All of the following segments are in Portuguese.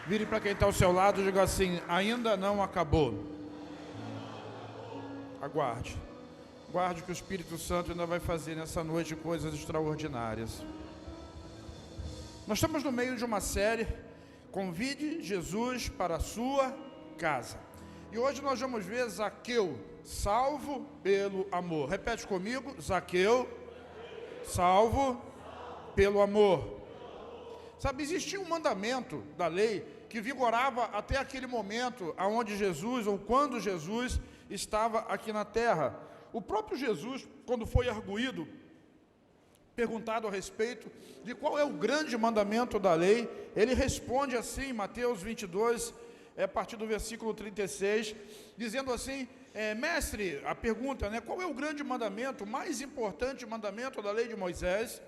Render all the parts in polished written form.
Vire para quem está ao seu lado e diga assim: ainda não acabou. Aguarde. Guarde que o Espírito Santo ainda vai fazer nessa noite coisas extraordinárias. Nós estamos no meio de uma série, Convide Jesus para a sua casa. E hoje nós vamos ver Zaqueu, salvo pelo amor. Repete comigo: Zaqueu, salvo pelo amor. Sabe, existia um mandamento da lei que vigorava até aquele momento aonde Jesus, ou quando Jesus estava aqui na terra. O próprio Jesus, quando foi arguído, perguntado a respeito de qual é o grande mandamento da lei, ele responde assim, Mateus 22, a partir do versículo 36, dizendo assim: mestre, a pergunta, qual é o grande mandamento, o mais importante mandamento da lei de Moisés?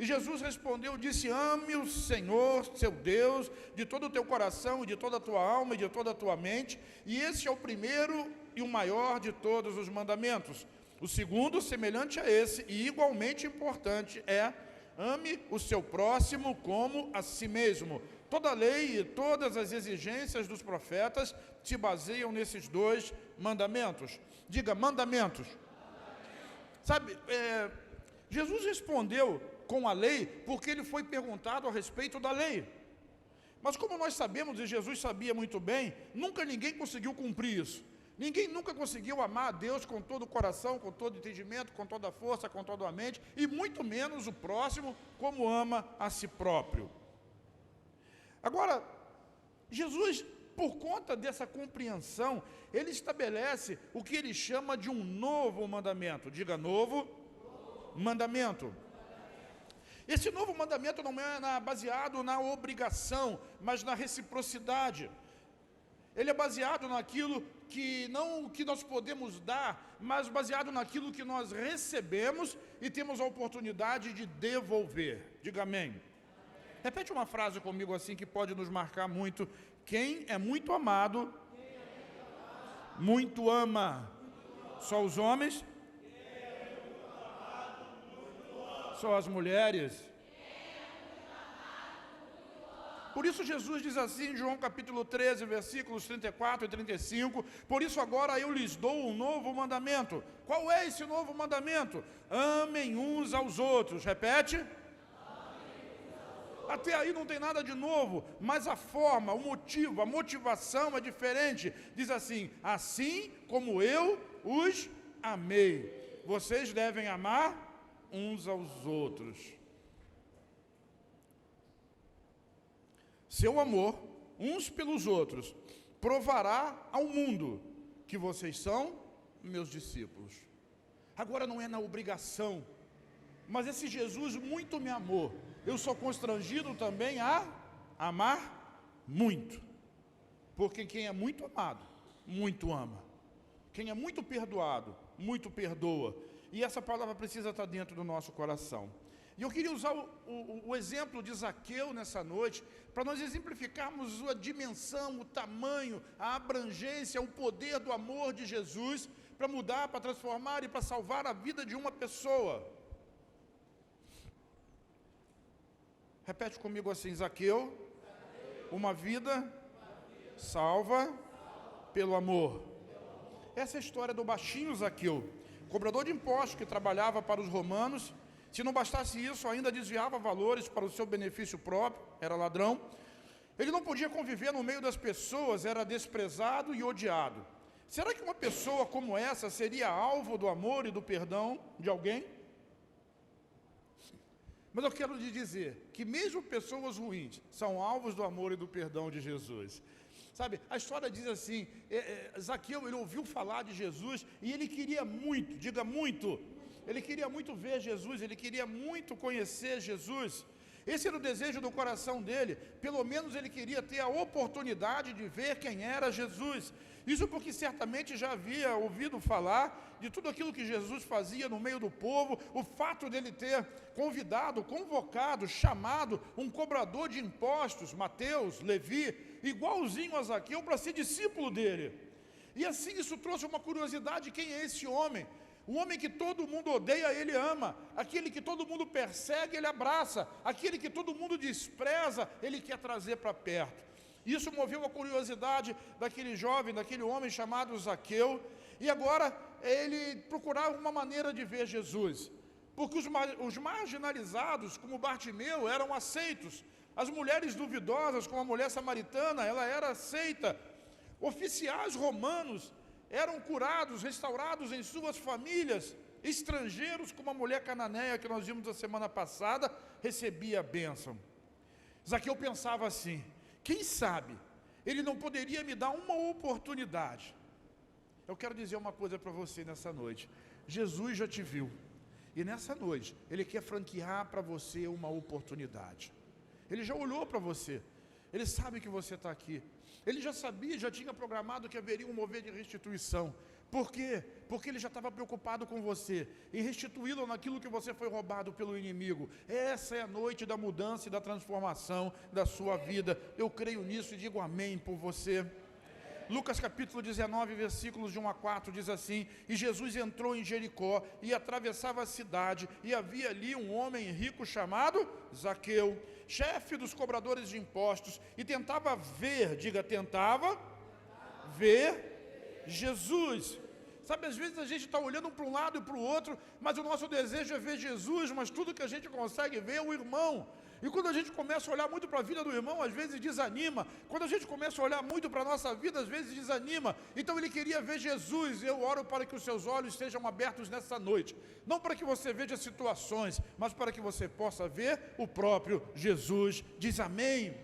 E Jesus respondeu, disse: ame o Senhor, seu Deus, de todo o teu coração, e de toda a tua alma, e de toda a tua mente, e esse é o primeiro e o maior de todos os mandamentos. O segundo, semelhante a esse, e igualmente importante, é: ame o seu próximo como a si mesmo. Toda a lei e todas as exigências dos profetas se baseiam nesses dois mandamentos. Diga, mandamentos. Sabe, Jesus respondeu com a lei, porque ele foi perguntado a respeito da lei. Mas como nós sabemos, e Jesus sabia muito bem, nunca ninguém conseguiu cumprir isso. Ninguém nunca conseguiu amar a Deus com todo o coração, com todo o entendimento, com toda a força, com toda a mente, e muito menos o próximo como ama a si próprio. Agora, Jesus, por conta dessa compreensão, ele estabelece o que ele chama de um novo mandamento. Diga, novo mandamento. Esse novo mandamento não é baseado na obrigação, mas na reciprocidade. Ele é baseado naquilo que não que nós podemos dar, mas baseado naquilo que nós recebemos e temos a oportunidade de devolver. Diga amém. Repete uma frase comigo assim que pode nos marcar muito. Quem é muito amado, muito ama. Só os homens? Só as mulheres. Por isso Jesus diz assim em João capítulo 13, versículos 34 e 35, por isso agora eu lhes dou um novo mandamento. Qual é esse novo mandamento? Amem uns aos outros. Repete. Até aí não tem nada de novo, mas a forma, o motivo, a motivação é diferente. Diz assim: assim como eu os amei, vocês devem amar uns aos outros. Seu amor, uns pelos outros, provará ao mundo que vocês são meus discípulos. Agora não é na obrigação, mas esse Jesus muito me amou. Eu sou constrangido também a amar muito. Porque quem é muito amado, muito ama. Quem é muito perdoado, muito perdoa. E essa palavra precisa estar dentro do nosso coração. E eu queria usar o exemplo de Zaqueu nessa noite, para nós exemplificarmos a dimensão, o tamanho, a abrangência, o poder do amor de Jesus, para mudar, para transformar e para salvar a vida de uma pessoa. Repete comigo assim: Zaqueu, uma vida salva pelo amor. Essa é a história do baixinho Zaqueu, cobrador de impostos que trabalhava para os romanos. Se não bastasse isso, ainda desviava valores para o seu benefício próprio, era ladrão. Ele não podia conviver no meio das pessoas, era desprezado e odiado. Será que uma pessoa como essa seria alvo do amor e do perdão de alguém? Mas eu quero lhe dizer que mesmo pessoas ruins são alvos do amor e do perdão de Jesus. Sabe, a história diz assim, Zaqueu, ele ouviu falar de Jesus e ele queria muito, diga muito, ele queria muito ver Jesus, ele queria muito conhecer Jesus. Esse era o desejo do coração dele, pelo menos ele queria ter a oportunidade de ver quem era Jesus. Isso porque certamente já havia ouvido falar de tudo aquilo que Jesus fazia no meio do povo, o fato dele ter convidado, convocado, chamado um cobrador de impostos, Mateus, Levi, igualzinho a Zaqueu, para ser discípulo dele. E assim isso trouxe uma curiosidade: quem é esse homem? O homem que todo mundo odeia, ele ama. Aquele que todo mundo persegue, ele abraça. Aquele que todo mundo despreza, ele quer trazer para perto. Isso moveu a curiosidade daquele jovem, daquele homem chamado Zaqueu, e agora ele procurava uma maneira de ver Jesus, porque os marginalizados, como Bartimeu, eram aceitos. As mulheres duvidosas, como a mulher samaritana, ela era aceita. Oficiais romanos eram curados, restaurados em suas famílias. Estrangeiros, como a mulher cananeia que nós vimos a semana passada, recebia a bênção. Zaqueu pensava assim: quem sabe ele não poderia me dar uma oportunidade? Eu quero dizer uma coisa para você nessa noite: Jesus já te viu, e nessa noite Ele quer franquear para você uma oportunidade. Ele já olhou para você, Ele sabe que você está aqui, Ele já sabia, já tinha programado que haveria um mover de restituição. Por quê? Porque Ele já estava preocupado com você, em restituí-lo naquilo que você foi roubado pelo inimigo. Essa é a noite da mudança e da transformação da sua vida. Eu creio nisso e digo amém por você. Lucas capítulo 19, versículos de 1 a 4, diz assim: e Jesus entrou em Jericó e atravessava a cidade, e havia ali um homem rico chamado Zaqueu, chefe dos cobradores de impostos, e tentava ver, diga tentava ver Jesus. Sabe, às vezes a gente está olhando para um lado e para o outro, mas o nosso desejo é ver Jesus, mas tudo que a gente consegue ver é o irmão. E quando a gente começa a olhar muito para a vida do irmão, às vezes desanima. Quando a gente começa a olhar muito para a nossa vida, às vezes desanima. Então ele queria ver Jesus. Eu oro para que os seus olhos sejam abertos nessa noite. Não para que você veja situações, mas para que você possa ver o próprio Jesus. Diz amém.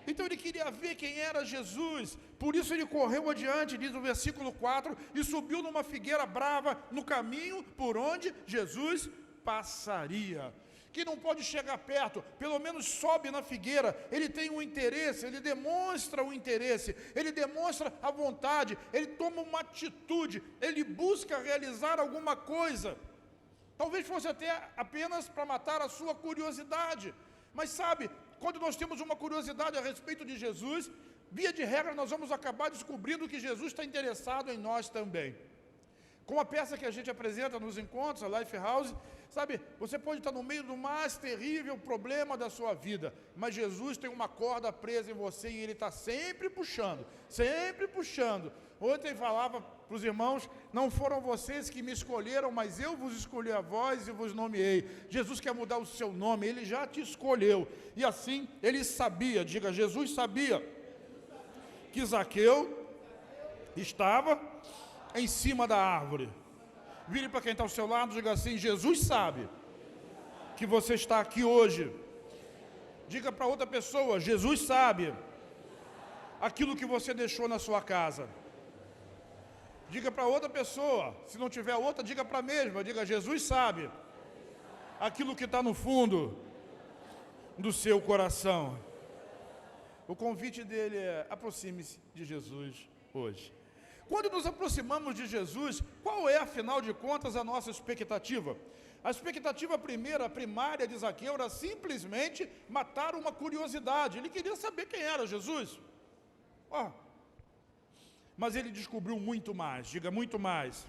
Então ele queria ver quem era Jesus. Por isso ele correu adiante, diz o versículo 4, e subiu numa figueira brava no caminho por onde Jesus passaria. Que não pode chegar perto, pelo menos sobe na figueira. Ele tem um interesse, ele demonstra o interesse, ele demonstra a vontade, ele toma uma atitude, ele busca realizar alguma coisa. Talvez fosse até apenas para matar a sua curiosidade. Mas sabe, quando nós temos uma curiosidade a respeito de Jesus, via de regra nós vamos acabar descobrindo que Jesus está interessado em nós também. Com a peça que a gente apresenta nos encontros, a Life House, sabe, você pode estar no meio do mais terrível problema da sua vida, mas Jesus tem uma corda presa em você e Ele está sempre puxando, sempre puxando. Ontem falava para os irmãos: não foram vocês que me escolheram, mas eu vos escolhi a vós e vos nomeei. Jesus quer mudar o seu nome, Ele já te escolheu. E assim, Ele sabia, diga, Jesus sabia que Zaqueu estava em cima da árvore. Vire para quem está ao seu lado e diga assim: Jesus sabe que você está aqui hoje. Diga para outra pessoa: Jesus sabe aquilo que você deixou na sua casa. Diga para outra pessoa, se não tiver outra, diga para a mesma. Diga: Jesus sabe aquilo que está no fundo do seu coração. O convite dele é: aproxime-se de Jesus hoje. Quando nos aproximamos de Jesus, qual é, afinal de contas, a nossa expectativa? A expectativa primária de Zaqueu era simplesmente matar uma curiosidade. Ele queria saber quem era Jesus. Mas ele descobriu muito mais. Diga, muito mais.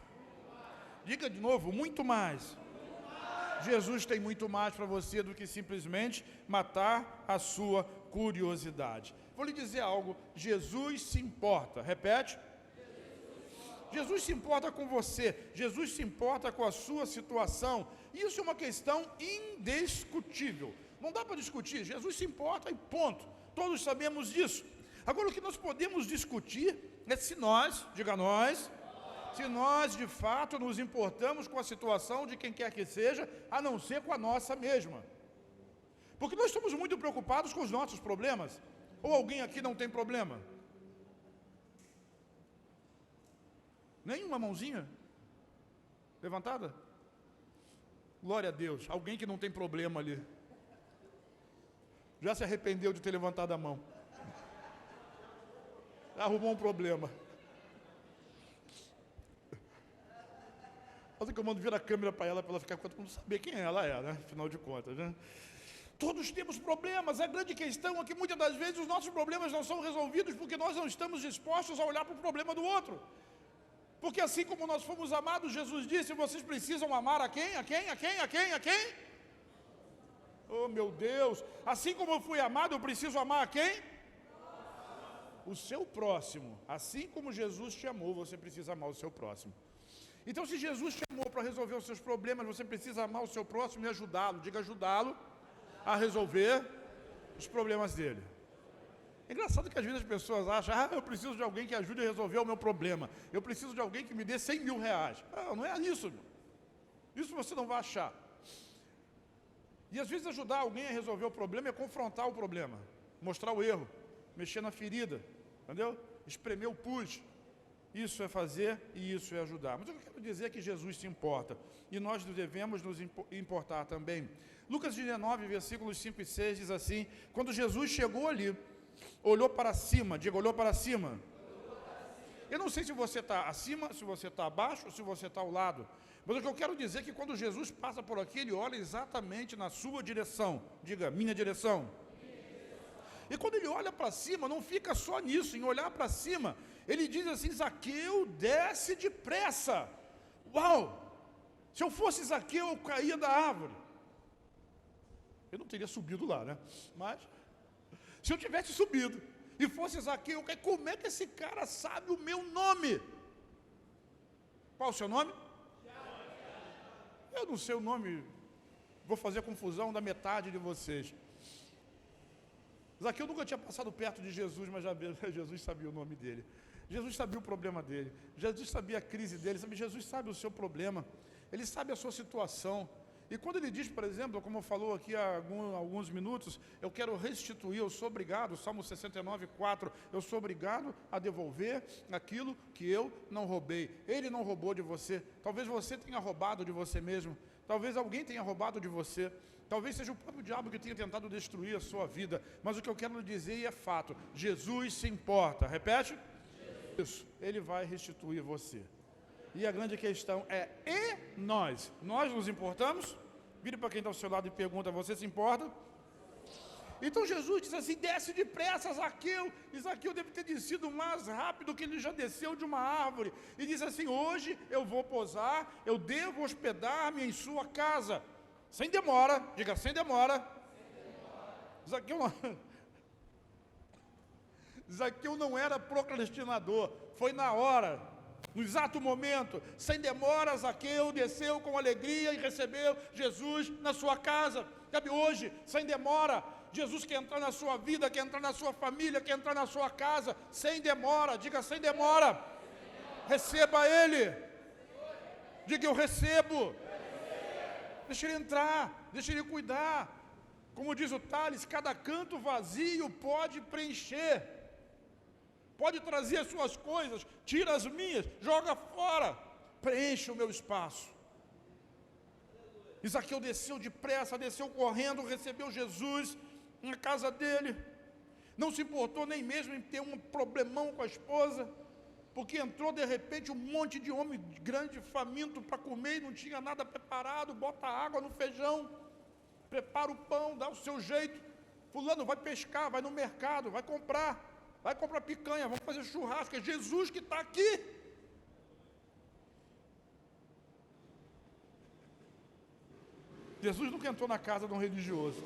Diga de novo, muito mais. Jesus tem muito mais para você do que simplesmente matar a sua curiosidade. Vou lhe dizer algo: Jesus se importa. Repete. Jesus se importa com você, Jesus se importa com a sua situação. Isso é uma questão indiscutível, não dá para discutir. Jesus se importa e ponto, todos sabemos disso. Agora, o que nós podemos discutir é se nós, diga nós, se nós de fato nos importamos com a situação de quem quer que seja, a não ser com a nossa mesma. Porque nós estamos muito preocupados com os nossos problemas. Ou alguém aqui não tem problema? Nenhuma mãozinha levantada? Glória a Deus. Alguém que não tem problema ali. Já se arrependeu de ter levantado a mão. Arrumou um problema. Olha que eu mando vir a câmera para ela ficar com todo mundo saber quem ela é, né? Afinal de contas, né? Todos temos problemas. A grande questão é que muitas das vezes os nossos problemas não são resolvidos porque nós não estamos dispostos a olhar para o problema do outro. Porque assim como nós fomos amados, Jesus disse: vocês precisam amar a quem? A quem? A quem? A quem? A quem? Oh, meu Deus! Assim como eu fui amado, eu preciso amar a quem? o seu próximo, assim como Jesus te amou, você precisa amar o seu próximo. Então, se Jesus te amou para resolver os seus problemas, você precisa amar o seu próximo e ajudá-lo. Diga, ajudá-lo a resolver os problemas dele. É engraçado que às vezes as pessoas acham, eu preciso de alguém que ajude a resolver o meu problema. Eu preciso de alguém que me dê 100 mil reais. Não é isso, meu. Isso você não vai achar. E às vezes ajudar alguém a resolver o problema é confrontar o problema, mostrar o erro, mexer na ferida, entendeu? Espremer o pus. Isso é fazer e isso é ajudar. Mas o que eu quero dizer é que Jesus se importa. E nós devemos nos importar também. Lucas 19, versículos 5 e 6 diz assim: quando Jesus chegou ali, olhou para cima, diga, olhou para cima. Eu não sei se você está acima, se você está abaixo, se você está ao lado. Mas o que eu quero dizer é que quando Jesus passa por aqui, ele olha exatamente na sua direção. Diga, minha direção. E quando ele olha para cima, não fica só nisso, em olhar para cima, ele diz assim: Zaqueu, desce depressa. Uau! Se eu fosse Zaqueu, eu caía da árvore. Eu não teria subido lá, né? Mas, se eu tivesse subido e fosse Zaqueu, como é que esse cara sabe o meu nome? Qual o seu nome? Eu não sei o nome, vou fazer confusão da metade de vocês. Zaqueu nunca tinha passado perto de Jesus, mas Jesus sabia o nome dele. Jesus sabia o problema dele. Jesus sabia a crise dele. Jesus sabe o seu problema. Ele sabe a sua situação. E quando ele diz, por exemplo, como falou aqui há alguns minutos, eu quero restituir, eu sou obrigado, Salmo 69, 4, eu sou obrigado a devolver aquilo que eu não roubei. Ele não roubou de você. Talvez você tenha roubado de você mesmo. Talvez alguém tenha roubado de você. Talvez seja o próprio diabo que tenha tentado destruir a sua vida. Mas o que eu quero lhe dizer, e é fato, Jesus se importa. Repete? Isso, ele vai restituir você. E a grande questão é, e nós? Nós nos importamos? Vire para quem está ao seu lado e pergunta, você se importa? Então Jesus diz assim, desce depressa, Zaqueu. E Zaqueu deve ter descido mais rápido que ele já desceu de uma árvore. E diz assim, hoje eu vou posar, eu devo hospedar-me em sua casa. Sem demora, diga, sem demora. Zaqueu não era procrastinador, foi na hora, no exato momento, sem demora, Zaqueu desceu com alegria e recebeu Jesus na sua casa. Sabe, hoje, sem demora, Jesus quer entrar na sua vida, quer entrar na sua família, quer entrar na sua casa, sem demora, diga sem demora. Receba Ele. Diga, eu recebo. Deixa Ele entrar, deixa Ele cuidar. Como diz o Tales, cada canto vazio pode preencher. Pode trazer as suas coisas, tira as minhas, joga fora, preenche o meu espaço. Zaqueu desceu depressa, desceu correndo, recebeu Jesus na casa dele. Não se importou nem mesmo em ter um problemão com a esposa, porque entrou de repente um monte de homem grande, faminto para comer, e não tinha nada preparado, bota água no feijão, prepara o pão, dá o seu jeito. Fulano vai pescar, vai no mercado, vai comprar picanha, vamos fazer churrasco, é Jesus que está aqui. Jesus nunca entrou na casa de um religioso,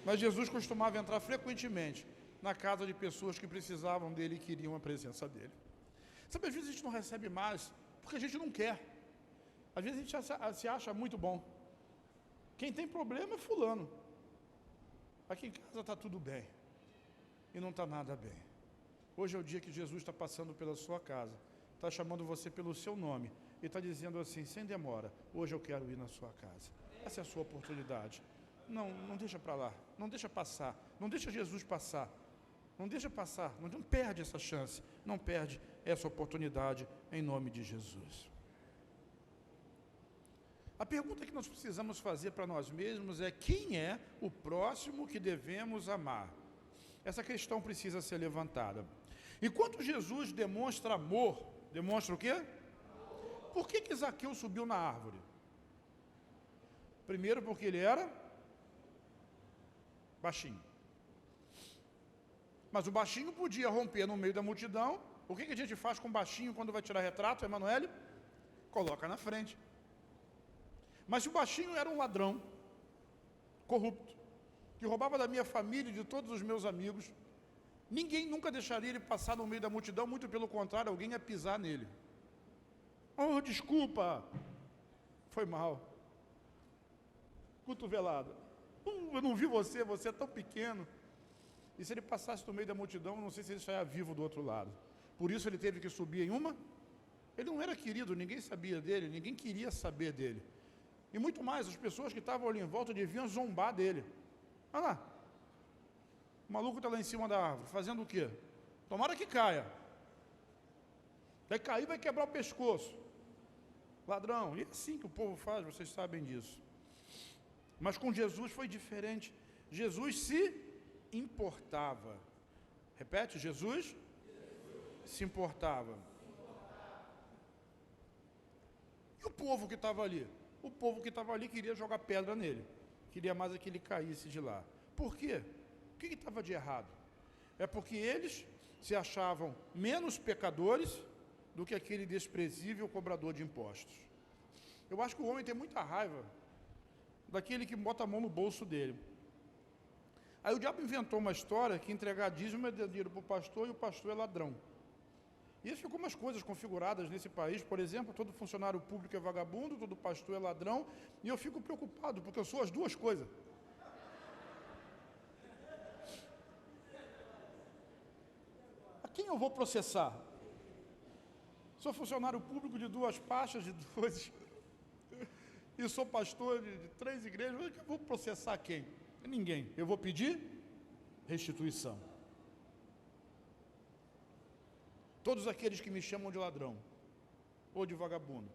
mas Jesus costumava entrar frequentemente na casa de pessoas que precisavam dele e queriam a presença dele. Sabe, às vezes a gente não recebe mais, porque a gente não quer. Às vezes a gente se acha muito bom. Quem tem problema é fulano. Aqui em casa está tudo bem. E não está nada bem. Hoje é o dia que Jesus está passando pela sua casa, está chamando você pelo seu nome, e está dizendo assim, sem demora, hoje eu quero ir na sua casa. Essa é a sua oportunidade. Não deixa para lá, não deixa passar, não deixa Jesus passar, não deixa passar, não perde essa chance, não perde essa oportunidade, em nome de Jesus. A pergunta que nós precisamos fazer para nós mesmos é, quem é o próximo que devemos amar? Essa questão precisa ser levantada. Enquanto Jesus demonstra amor, demonstra o quê? Por que Zaqueu subiu na árvore? Primeiro porque ele era baixinho. Mas o baixinho podia romper no meio da multidão. O que a gente faz com o baixinho quando vai tirar retrato, Emanuele? Coloca na frente. Mas se o baixinho era um ladrão, corrupto, que roubava da minha família e de todos os meus amigos, Ninguém nunca deixaria ele passar no meio da multidão, muito pelo contrário, alguém ia pisar nele. Oh, desculpa, foi mal. Cotovelada. Eu não vi você, você é tão pequeno. E se ele passasse no meio da multidão, não sei se ele saia vivo do outro lado. Por isso ele teve que subir em uma. Ele não era querido, ninguém sabia dele, ninguém queria saber dele. E muito mais, as pessoas que estavam ali em volta deviam zombar dele. Olha lá, o maluco está lá em cima da árvore, fazendo o quê? Tomara que caia. Vai cair, vai quebrar o pescoço. Ladrão. E é assim que o povo faz, vocês sabem disso. Mas com Jesus foi diferente. Jesus se importava. Repete, Jesus se importava. E o povo que estava ali? O povo que estava ali queria jogar pedra nele. Queria mais é que ele caísse de lá. Por quê? O que estava de errado? É porque eles se achavam menos pecadores do que aquele desprezível cobrador de impostos. Eu acho que o homem tem muita raiva daquele que bota a mão no bolso dele. Aí o diabo inventou uma história que entregar dízimo é dar dinheiro para o pastor e o pastor é ladrão. E isso ficou umas coisas configuradas nesse país. Por exemplo, todo funcionário público é vagabundo, todo pastor é ladrão, e eu fico preocupado, porque eu sou as duas coisas. A quem eu vou processar? Sou funcionário público de 2 pastas, de 2, e sou pastor de 3 igrejas, eu vou processar quem? Ninguém. Eu vou pedir restituição. Todos aqueles que me chamam de ladrão ou de vagabundo,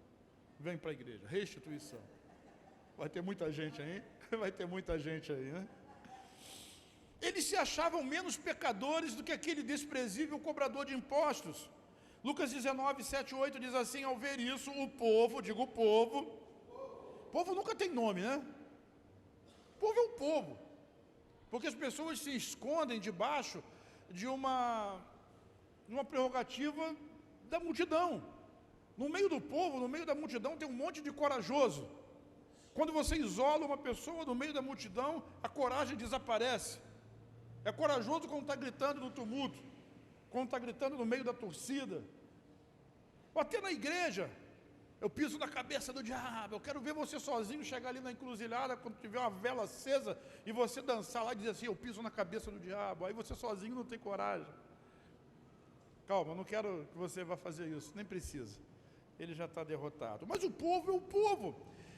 vêm para a igreja. Restituição. Vai ter muita gente aí? Vai ter muita gente aí, né? Eles se achavam menos pecadores do que aquele desprezível cobrador de impostos. Lucas 19, 7, 8 diz assim: ao ver isso, o povo, digo o povo nunca tem nome, né? O povo é o povo, porque as pessoas se escondem debaixo de uma prerrogativa da multidão. No meio do povo, no meio da multidão, tem um monte de corajoso. Quando você isola uma pessoa no meio da multidão, a coragem desaparece. É corajoso quando está gritando no tumulto, quando está gritando no meio da torcida. Ou até na igreja, eu piso na cabeça do diabo. Eu quero ver você sozinho chegar ali na encruzilhada, quando tiver uma vela acesa, e você dançar lá e dizer assim: eu piso na cabeça do diabo. Aí você sozinho não tem coragem. Calma, eu não quero que você vá fazer isso, nem precisa. Ele já está derrotado. Mas o povo é o povo.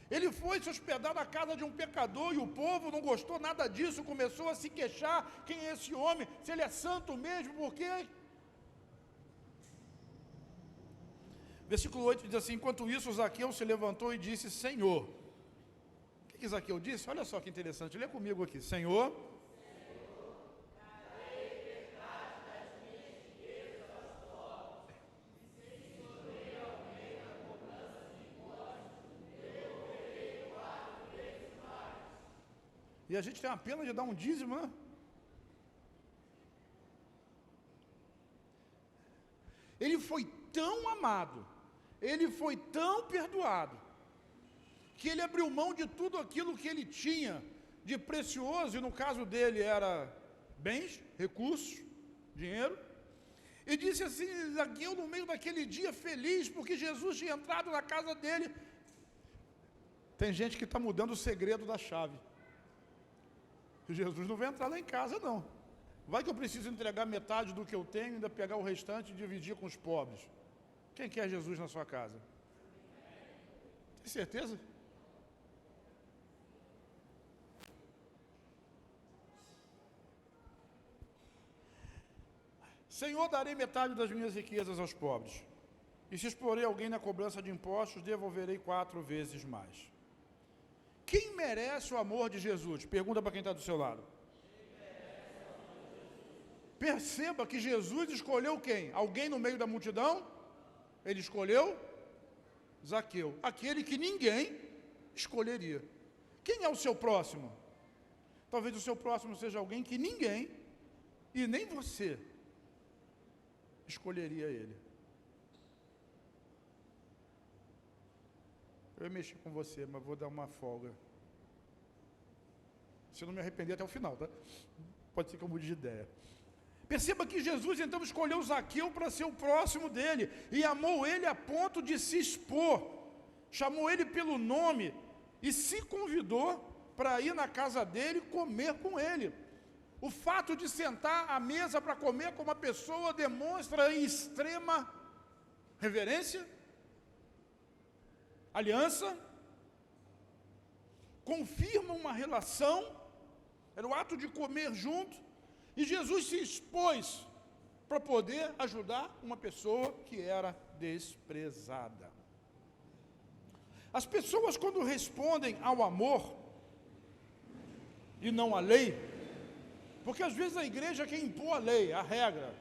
Ele foi se hospedar na casa de um pecador, e o povo não gostou nada disso, começou a se queixar: quem é esse homem? Se ele é santo mesmo, por quê? Versículo 8 diz assim: enquanto isso, Zaqueu se levantou e disse: Senhor. O que Zaqueu disse? Olha só que interessante, lê comigo aqui: Senhor, e a gente tem a pena de dar um dízimo, né? Ele foi tão amado, ele foi tão perdoado, que ele abriu mão de tudo aquilo que ele tinha de precioso, e no caso dele era bens, recursos, dinheiro, e disse assim: Zaqueu, no meio daquele dia feliz, porque Jesus tinha entrado na casa dele. Tem gente que está mudando o segredo da chave. Jesus não vai entrar lá em casa, não. Vai que eu preciso entregar metade do que eu tenho, ainda pegar o restante e dividir com os pobres. Quem quer Jesus na sua casa? Tem certeza? Senhor, darei metade das minhas riquezas aos pobres, e se explorei alguém na cobrança de impostos, devolverei 4 vezes mais. Quem merece o amor de Jesus? Pergunta para quem está do seu lado. Perceba que Jesus escolheu quem? Alguém no meio da multidão? Ele escolheu Zaqueu, aquele que ninguém escolheria. Quem é o seu próximo? Talvez o seu próximo seja alguém que ninguém, e nem você, escolheria ele. Eu ia mexer com você, mas vou dar uma folga. Se eu não me arrepender até o final, tá? Pode ser que eu mude de ideia. Perceba que Jesus então escolheu Zaqueu para ser o próximo dele, e amou ele a ponto de se expor, chamou ele pelo nome, e se convidou para ir na casa dele comer com ele. O fato de sentar à mesa para comer com uma pessoa demonstra extrema reverência, aliança, confirma uma relação, era o ato de comer junto, e Jesus se expôs para poder ajudar uma pessoa que era desprezada. As pessoas, quando respondem ao amor e não à lei, porque às vezes a igreja quer impor a lei, a regra,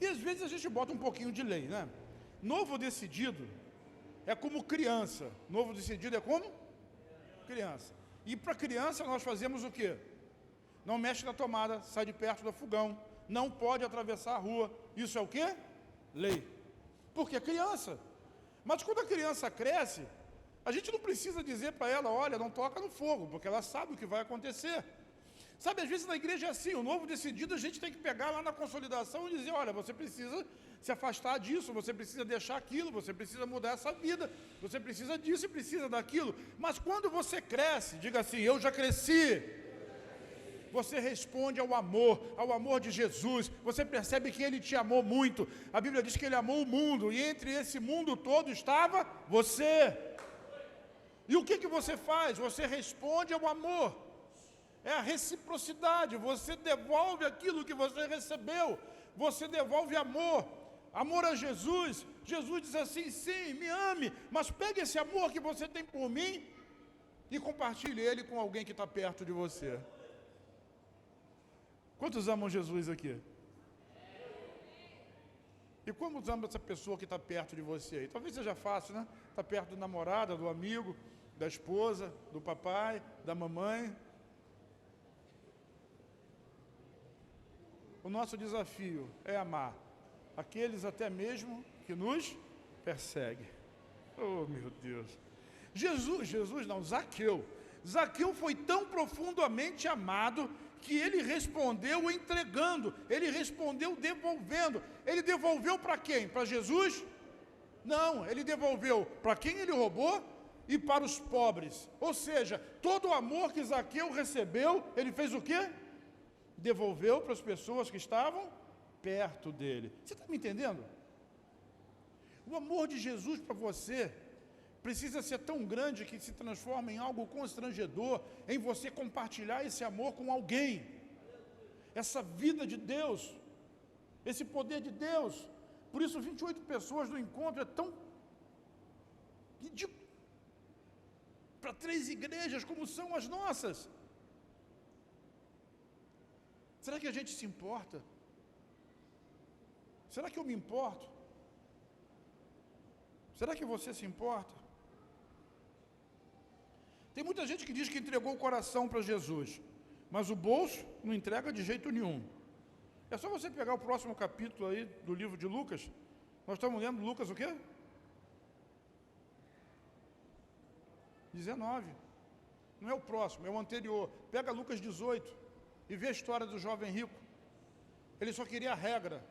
e às vezes a gente bota um pouquinho de lei, né? Novo decidido é como criança. Novo decidido é como? Criança. E para criança nós fazemos o quê? Não mexe na tomada, sai de perto do fogão, não pode atravessar a rua. Isso é o quê? Lei. Porque é criança. Mas quando a criança cresce, a gente não precisa dizer para ela, olha, não toca no fogo, porque ela sabe o que vai acontecer. Sabe, às vezes na igreja é assim, o novo decidido a gente tem que pegar lá na consolidação e dizer, olha, você precisa se afastar disso, você precisa deixar aquilo, você precisa mudar essa vida, você precisa disso e precisa daquilo. Mas quando você cresce, diga assim, eu já cresci. Você responde ao amor de Jesus, você percebe que Ele te amou muito. A Bíblia diz que Ele amou o mundo, e entre esse mundo todo estava você. E o que você faz? Você responde ao amor. É a reciprocidade, você devolve aquilo que você recebeu, você devolve amor, amor a Jesus. Jesus diz assim, sim, me ame, mas pegue esse amor que você tem por mim e compartilhe ele com alguém que está perto de você. Quantos amam Jesus aqui? E como ama essa pessoa que está perto de você? E talvez seja fácil, né? Está perto do namorado, do amigo, da esposa, do papai, da mamãe. O nosso desafio é amar aqueles até mesmo que nos perseguem. Oh, meu Deus. Zaqueu foi tão profundamente amado que ele respondeu entregando, ele respondeu devolvendo. Ele devolveu para quem? Para Jesus? Não, ele devolveu para quem ele roubou e para os pobres. Ou seja, todo o amor que Zaqueu recebeu, ele fez o quê? Devolveu para as pessoas que estavam perto dele. Você está me entendendo? O amor de Jesus para você precisa ser tão grande que se transforma em algo constrangedor, em você compartilhar esse amor com alguém. Essa vida de Deus, esse poder de Deus. Por isso 28 pessoas no encontro é tão ridículo para 3 igrejas como são as nossas. Será que a gente se importa? Será que eu me importo? Será que você se importa? Tem muita gente que diz que entregou o coração para Jesus, mas o bolso não entrega de jeito nenhum. É só você pegar o próximo capítulo aí do livro de Lucas. Nós estamos lendo Lucas o quê? 19. Não é o próximo, é o anterior. Pega Lucas 18 e vê a história do jovem rico. Ele só queria a regra.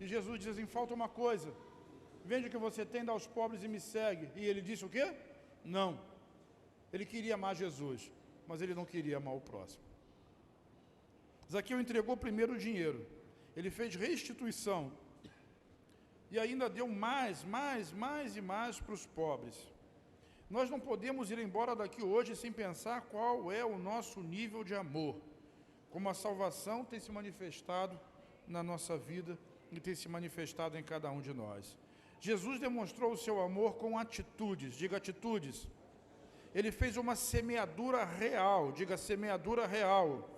E Jesus diz assim, falta uma coisa. Vende o que você tem, dá aos pobres e me segue. E ele disse o quê? Não. Ele queria amar Jesus, mas ele não queria amar o próximo. Zaqueu entregou primeiro o dinheiro. Ele fez restituição. E ainda deu mais e mais para os pobres. Nós não podemos ir embora daqui hoje sem pensar qual é o nosso nível de amor. Como a salvação tem se manifestado na nossa vida e tem se manifestado em cada um de nós. Jesus demonstrou o seu amor com atitudes, diga atitudes. Ele fez uma semeadura real, diga semeadura real.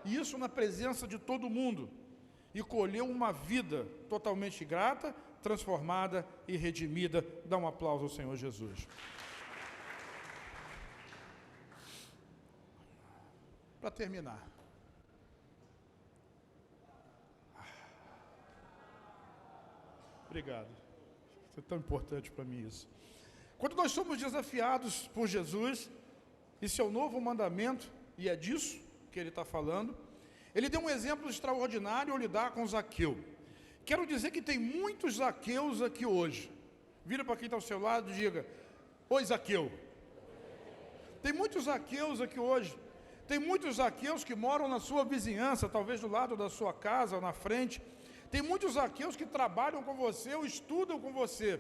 E isso na presença de todo mundo. E colheu uma vida totalmente grata, transformada e redimida. Dá um aplauso ao Senhor Jesus. Para terminar. Obrigado. Isso é tão importante para mim isso. Quando nós somos desafiados por Jesus, esse é o novo mandamento, e é disso que ele está falando, Ele deu um exemplo extraordinário ao lidar com Zaqueu. Quero dizer que tem muitos Zaqueus aqui hoje. Vira para quem está ao seu lado e diga: oi, Zaqueu. Tem muitos Zaqueus aqui hoje. Tem muitos Zaqueus que moram na sua vizinhança, talvez do lado da sua casa ou na frente. Tem muitos Zaqueus que trabalham com você ou estudam com você.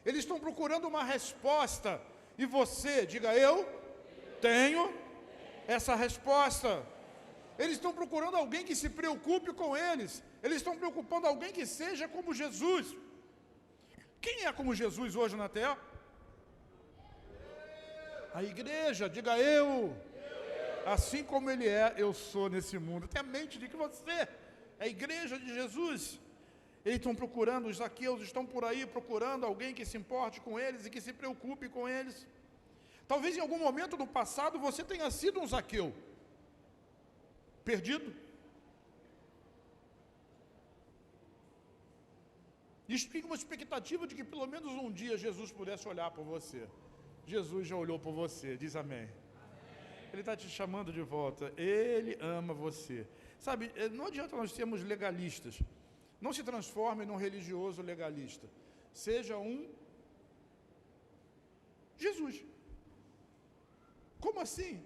Eles estão procurando uma resposta. E você, diga: eu tenho essa resposta. Eles estão procurando alguém que se preocupe com eles. Eles estão preocupando alguém que seja como Jesus. Quem é como Jesus hoje na terra? A igreja, diga: eu. Assim como ele é, eu sou nesse mundo. Tenha mente de que você é a igreja de Jesus. Eles estão procurando, os Zaqueus estão por aí procurando alguém que se importe com eles e que se preocupe com eles. Talvez em algum momento no passado você tenha sido um Zaqueu. Perdido. Isso fica uma expectativa de que pelo menos um dia Jesus pudesse olhar por você. Jesus já olhou por você, diz amém. Ele está te chamando de volta, Ele ama você. Sabe, não adianta nós sermos legalistas. Não se transforme num religioso legalista. Seja um Jesus. Como assim?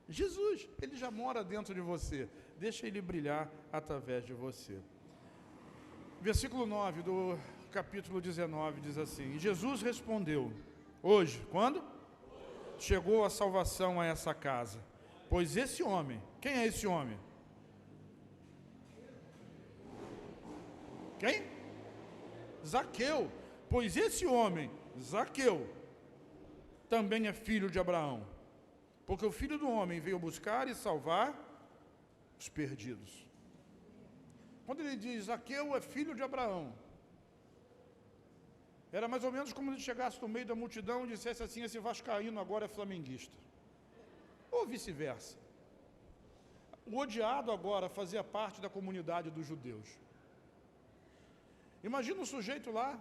Jesus, Ele já mora dentro de você. Deixa Ele brilhar através de você. Versículo 9 do capítulo 19 diz assim: Jesus respondeu: hoje, quando? Chegou a salvação a essa casa, pois esse homem, quem é esse homem? Quem? Zaqueu, pois esse homem, Zaqueu, também é filho de Abraão, porque o Filho do Homem veio buscar e salvar os perdidos. Quando ele diz Zaqueu é filho de Abraão, era mais ou menos como se ele chegasse no meio da multidão e dissesse assim: esse vascaíno agora é flamenguista. Ou vice-versa. O odiado agora fazia parte da comunidade dos judeus. Imagina um sujeito lá,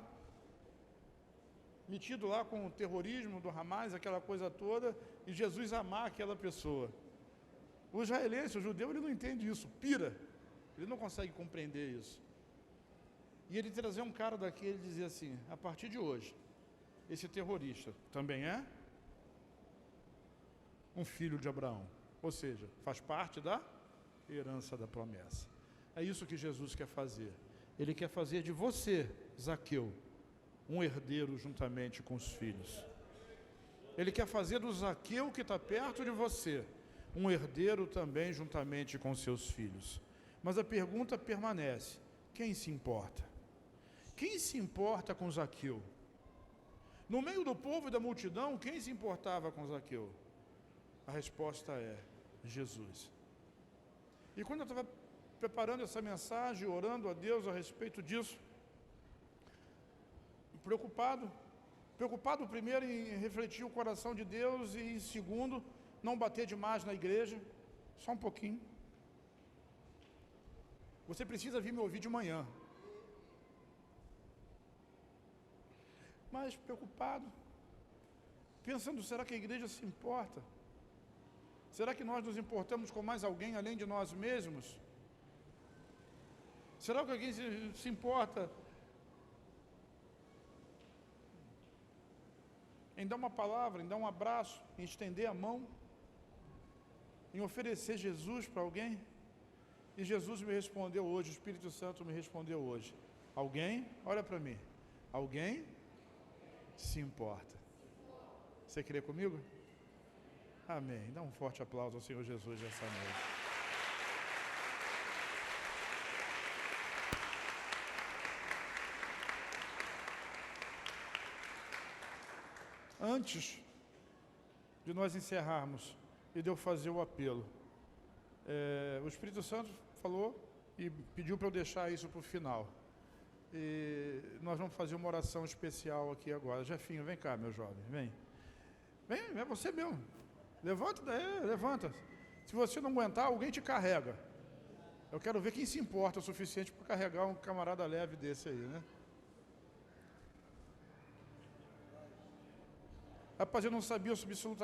metido lá com o terrorismo do Hamas, aquela coisa toda, e Jesus amar aquela pessoa. O israelense, o judeu, ele não entende isso, pira. Ele não consegue compreender isso. E ele trazer um cara daquele e dizer assim: a partir de hoje, esse terrorista também é um filho de Abraão. Ou seja, faz parte da herança da promessa. É isso que Jesus quer fazer. Ele quer fazer de você, Zaqueu, um herdeiro juntamente com os filhos. Ele quer fazer do Zaqueu que está perto de você um herdeiro também juntamente com seus filhos. Mas a pergunta permanece: quem se importa? Quem se importa com Zaqueu? No meio do povo e da multidão, quem se importava com Zaqueu? A resposta é Jesus. E quando eu estava preparando essa mensagem, orando a Deus a respeito disso, preocupado primeiro em refletir o coração de Deus e segundo, não bater demais na igreja, só um pouquinho. Você precisa vir me ouvir de manhã. Mas preocupado, pensando, será que a igreja se importa? Será que nós nos importamos com mais alguém além de nós mesmos? Será que alguém se importa em dar uma palavra, em dar um abraço, em estender a mão, em oferecer Jesus para alguém? E Jesus me respondeu hoje, o Espírito Santo me respondeu hoje: alguém, olha para mim, alguém se importa. Você crê comigo? Amém. Dá um forte aplauso ao Senhor Jesus essa noite. Antes de nós encerrarmos e de eu fazer o apelo, o Espírito Santo falou e pediu para eu deixar isso para o final. E nós vamos fazer uma oração especial aqui agora. Jefinho, vem cá, meu jovem, vem. Vem, é você mesmo. Levanta daí, levanta. Se você não aguentar, alguém te carrega. Eu quero ver quem se importa o suficiente para carregar um camarada leve desse aí, né? Rapaz, eu não sabia absolutamente